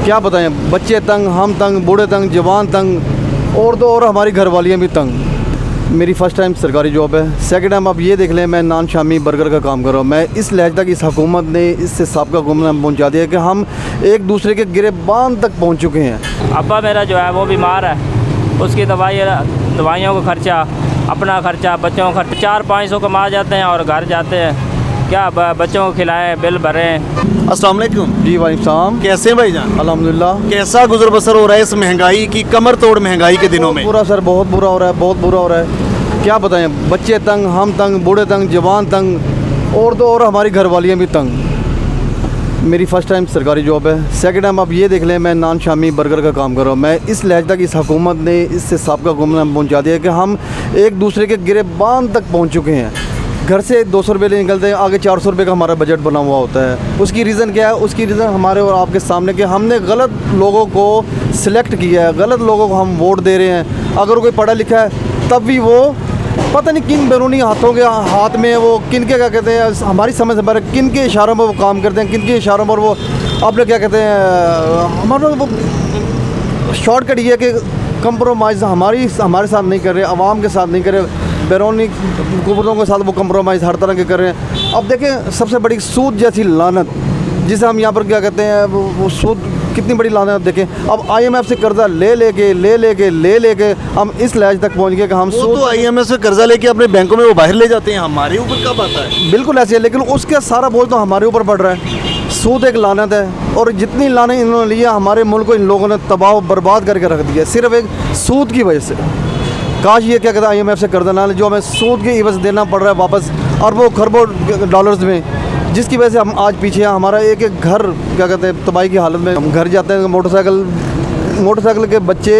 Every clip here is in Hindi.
क्या बताएं, बच्चे तंग, हम तंग, बूढ़े तंग, जवान तंग, और तो और हमारी घरवालियाँ भी तंग। मेरी फ़र्स्ट टाइम सरकारी जॉब है। सेकंड टाइम आप ये देख लें, मैं नान शामी बर्गर का काम कर रहा हूँ। मैं इस लहज तक इस हुकूमत ने, इससे साबिक़ा हुकूमत ने पहुँचा दिया कि हम एक दूसरे के गिरेबान तक पहुँच चुके हैं। अब्बा मेरा जो है वो बीमार है, उसकी दवाइयों का खर्चा, अपना खर्चा, बच्चों का खर्चा 400-500 कमा जाते हैं और घर जाते हैं, क्या बच्चों को खिलाएं, बिल भरें। अस्सलाम वालेकुम। जी वालेकुम सलाम। कैसे हैं भाईजान? अल्हम्दुलिल्लाह। कैसा गुजर बसर हो रहा है इस महंगाई की, कमर तोड़ महंगाई के दिनों में? बुरा सर, बहुत बुरा हो रहा है, बहुत बुरा हो रहा है। क्या बताएं, बच्चे तंग, हम तंग, बूढ़े तंग, जवान तंग, और तो और हमारी घरवालियाँ भी तंग। मेरी फ़र्स्ट टाइम सरकारी जॉब है। सेकंड टाइम आप ये देख लें, मैं नान शामी बर्गर का काम कर रहा हूँ। मैं इस लहज तक इस हुकूमत ने, इससे साबिक़ा हुकूमत ने पहुँचा दिया कि हम एक दूसरे के गिरेबान तक पहुँच चुके हैं। घर से 200 रुपये ले निकलते हैं, आगे 400 रुपये का हमारा बजट बना हुआ होता है। उसकी रीज़न क्या है? उसकी रीज़न हमारे और आपके सामने कि हमने गलत लोगों को सिलेक्ट किया है, गलत लोगों को हम वोट दे रहे हैं। अगर कोई पढ़ा लिखा है तब भी वो पता नहीं किन बैरूनी हाथों के हाथ में वो किन के क्या कहते हैं, हमारी समझ से बाहर, किन के इशारों में वो काम करते हैं, किन के इशारों पर वो अपने क्या कहते हैं, हमारा वो शॉर्टकट ये है कि कंप्रोमाइज़ हमारे साथ नहीं कर रहे, आवाम के साथ नहीं कर रहे, बैरूनी कुव्वतों के साथ वो कंप्रोमाइज़ हर तरह के कर रहे हैं। अब देखें, सबसे बड़ी सूद जैसी लानत, जिसे हम यहाँ पर क्या कहते हैं, वो सूद कितनी बड़ी लानत। देखें, अब IMF से कर्जा ले लेके हम इस लहज तक पहुँच गए कि हम वो तो IMF से कर्जा लेके अपने बैंकों में वो बाहर ले जाते हैं, हमारे ऊपर कब आता है? बिल्कुल ऐसे है, लेकिन उसका सारा बोझ तो हमारे ऊपर पड़ रहा है। सूद एक लानत है, और जितनी लानत इन्होंने लिया, हमारे मुल्क को इन लोगों ने तबाह बर्बाद करके रख दिया, सिर्फ एक सूद की वजह से। काश ये क्या कहता है, IMF से कर्जा ना ले, जो हमें सूद के इवज़ देना पड़ रहा है वापस अरबों खरबों डॉलर्स में, जिसकी वजह से हम आज पीछे हैं। हमारा एक घर क्या कहते हैं तबाही की हालत में। हम घर जाते हैं, मोटरसाइकिल के बच्चे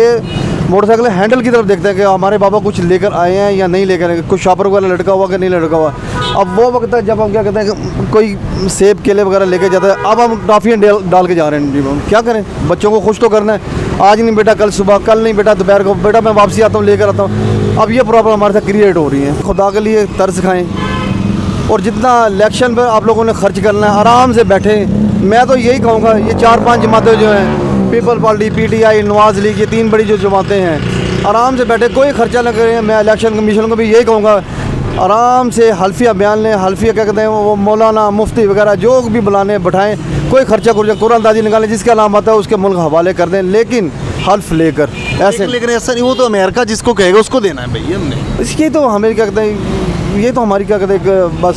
मोटरसाइकिल हैंडल की तरफ देखते हैं कि हमारे बाबा कुछ लेकर आए हैं या नहीं लेकर आए, कुछ शॉपर वाला लटका हुआ कि नहीं लटका हुआ। अब वो वक्त है जब हम क्या कहते हैं कि कोई सेब केले वगैरह लेके जाते हैं। अब हम टॉफ़ियाँ डाल के जा रहे हैं जी। हम क्या करें, बच्चों को खुश तो करना है। आज नहीं बेटा कल सुबह, कल नहीं बेटा दोपहर को, बेटा मैं वापसी आता हूँ लेकर आता हूँ। अब ये प्रॉब्लम हमारे साथ क्रिएट हो रही है। खुदा के लिए तर्स खाएँ, और जितना इलेक्शन पर आप लोगों ने खर्च करना है आराम से बैठे। मैं तो यही कहूँगा, ये 4-5 जमातें जो हैं, पीपल पार्टी, PTI, नवाज़ लीग, ये 3 बड़ी जो जमातें हैं, आराम से बैठे, कोई खर्चा न करें। मैं इलेक्शन कमीशन को भी यही कहूँगा, आराम से हल्फिया बयान लें। हल्फिया क्या कहते हैं, वो मौलाना मुफ्ती वगैरह जो भी बुलाने बैठाएँ, कोई खर्चा कुरानदाजी निकालें, जिसका नाम आता है उसके मुल्क हवाले कर दें, लेकिन हल्फ लेकर ऐसे। लेकिन ऐसा नहीं, वो तो अमेरिका जिसको कहेगा उसको देना है भाई हमने। इसकी तो हमें क्या कहते हैं, ये तो हमारी क्या कहते हैं बस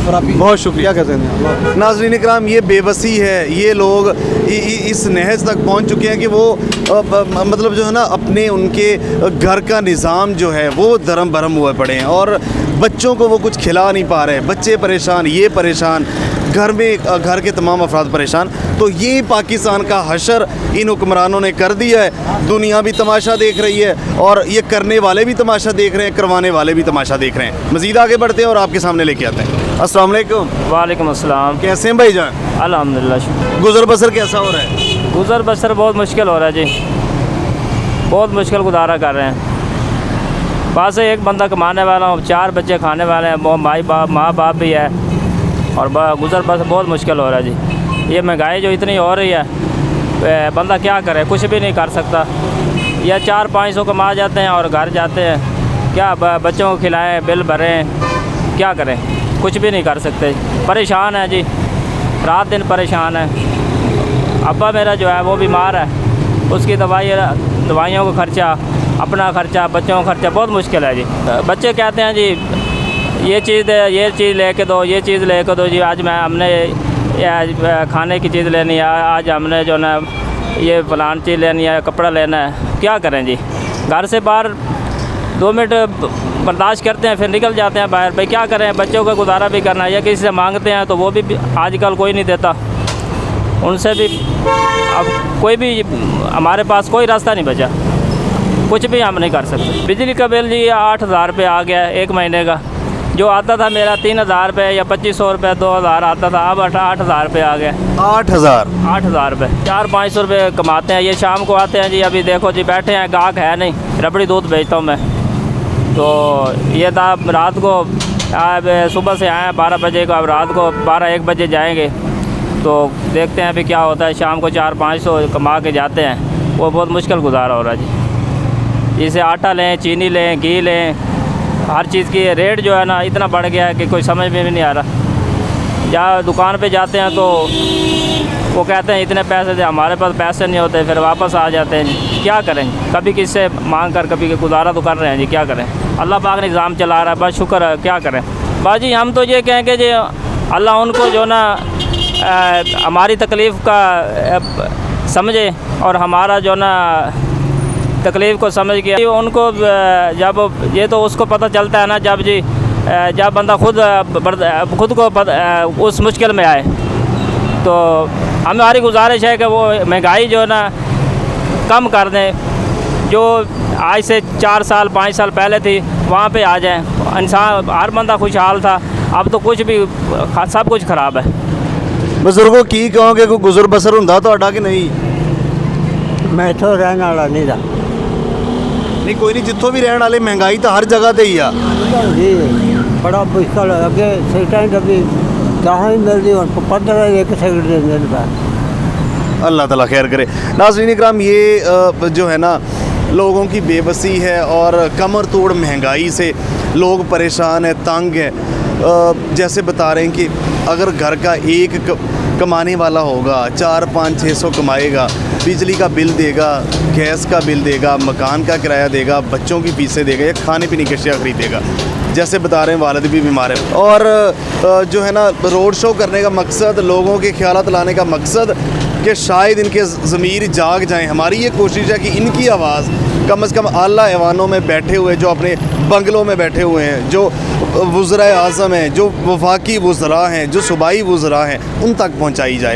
खराबी। बहुत शुक्रिया। क्या कहते हैं नाज़रीन इकराम, ये बेबसी है। ये लोग इस नहज तक पहुंच चुके हैं कि वो मतलब जो है ना, अपने उनके घर का निज़ाम जो है वो धर्म भरम हुए पड़े हैं, और बच्चों को वो कुछ खिला नहीं पा रहे। बच्चे परेशान, ये परेशान, घर के तमाम अफराद परेशान। तो ये पाकिस्तान का हशर इन हुक्मरानों ने कर दिया है। दुनिया भी तमाशा देख रही है, और ये करने वाले भी तमाशा देख रहे हैं, करवाने वाले भी तमाशा देख रहे हैं। मज़ीद आगे बढ़ते हैं और आपके सामने लेके आते हैं। अस्सलाम वालेकुम। वालेकुम अस्सलाम। कैसे हैं भाईजान? अल्हम्दुलिल्लाह। गुजर बसर कैसा हो रहा है? गुज़र बसर बहुत मुश्किल हो रहा है जी, बहुत मुश्किल गुजारा कर रहे हैं। बस एक बंदा कमाने वाला हूँ, 4 बच्चे खाने वाले हैं, वो माँ बाप भी है, और गुज़र बसर बहुत मुश्किल हो रहा है जी। ये महंगाई जो इतनी हो रही है, बंदा क्या करे, कुछ भी नहीं कर सकता। या 400-500 कमा जाते हैं और घर जाते हैं, क्या बच्चों को खिलाएं, बिल भरें, क्या करें, कुछ भी नहीं कर सकते। परेशान है जी, रात दिन परेशान है। अब्बा मेरा जो है वो बीमार है, उसकी दवाइयों का खर्चा, अपना खर्चा, बच्चों का खर्चा, बहुत मुश्किल है जी। बच्चे कहते हैं जी ये चीज़ लेके दो, ये चीज़ लेके दो जी। आज हमने खाने की चीज़ लेनी है, आज हमने जो ना ये फलान चीज़ लेनी है, कपड़ा लेना है, क्या करें जी। घर से बाहर 2 मिनट बर्दाश्त करते हैं, फिर निकल जाते हैं बाहर। भाई क्या करें, बच्चों का गुजारा भी करना है, या किसी से मांगते हैं तो वो भी आजकल कोई नहीं देता, उनसे भी अब कोई भी, हमारे पास कोई रास्ता नहीं बचा, कुछ भी हम नहीं कर सकते। बिजली का बिल जी 8,000 रुपये आ गया है 1 महीने का। जो आता था मेरा 3,000 रुपये या 2,500 रुपये, 2,000 आता था, अब 8,000 रुपये आ गया। 8,000 रुपये, 400-500 रुपये कमाते हैं। ये शाम को आते हैं जी, अभी देखो जी बैठे हैं, गाहक है नहीं, रबड़ी दूध बेचता हूँ मैं। तो ये था रात को, अब सुबह से आए 12 बजे को, अब रात को 12-1 बजे जाएंगे। तो देखते हैं अभी क्या होता है। शाम को 400-500 कमा के जाते हैं, वो बहुत मुश्किल गुजारा हो रहा है जी। जैसे आटा लें, चीनी लें, घी लें, हर चीज़ की रेट जो है ना इतना बढ़ गया है कि कोई समझ में भी नहीं आ रहा। जहाँ दुकान पे जाते हैं तो वो कहते हैं इतने पैसे दे, हमारे पास पैसे नहीं होते, फिर वापस आ जाते हैं जी। क्या करें, कभी किससे मांग कर कभी गुजारा तो कर रहे हैं जी, क्या करें। अल्लाह पाक ने निज़ाम चला रहा है, बस शुक्र है, क्या करें। बाजी हम तो ये कहेंगे जी अल्लाह उनको जो ना हमारी तकलीफ़ का समझे और हमारा जो ना तकलीफ़ को समझ के उनको जब ये तो उसको पता चलता है ना जब बंदा खुद को उस मुश्किल में आए। तो हमारी गुजारिश है कि वो महंगाई जो है ना कम कर दें, जो आज से 4 साल 5 साल पहले थी वहाँ पे आ जाएं। इंसान हर बंदा खुशहाल था, अब तो कुछ भी सब कुछ ख़राब है। ਬਜ਼ੁਰਗੋ ਕੀ ਕਹੋਗੇ, ਕੋਈ ਗੁਜ਼ਰ ਬਸਰ ਹੁੰਦਾ ਤੁਹਾਡਾ ਕਿ ਨਹੀਂ? मैं तो रहने वाला नहीं था ਨਹੀਂ ਕੋਈ ਨਹੀਂ, ਜਿੱਥੋਂ ਵੀ ਰਹਿਣ ਵਾਲੇ ਮਹਿੰਗਾਈ ਤਾਂ ਹਰ ਜਗ੍ਹਾ ਤੇ ਹੀ ਆ। जी बड़ा मुश्किल है। अगे सेकंड अभी कहाँ ही मिल रही और 15 एक सेकंड देने पर। अल्लाह ताला खैर करे। नाज़रीन इकराम, ये जो है ना लोगों की बेबसी है और कमर तोड़ महंगाई से लोग परेशान हैं, तंग हैं। जैसे बता रहे हैं कि अगर घर का एक कमाने वाला होगा, 400-500-600 कमाएगा, बिजली का बिल देगा, गैस का बिल देगा, मकान का किराया देगा, बच्चों की फीसें देगा या खाने पीने की अशिया खरीदेगा। जैसे बता रहे हैं वालिद भी बीमार है और जो है ना रोड शो करने का मकसद, लोगों के ख्यालात लाने का मकसद कि शायद इनके ज़मीर जाग जाएं। हमारी ये कोशिश है कि इनकी आवाज़ कम से कम आला ऐवानों में बैठे हुए, जो अपने बंगलों में बैठे हुए हैं, जो वज़राए आज़म हैं, जो वफाकी वज़रा हैं, जो सूबाई वज़रा हैं, उन तक पहुँचाई जाए।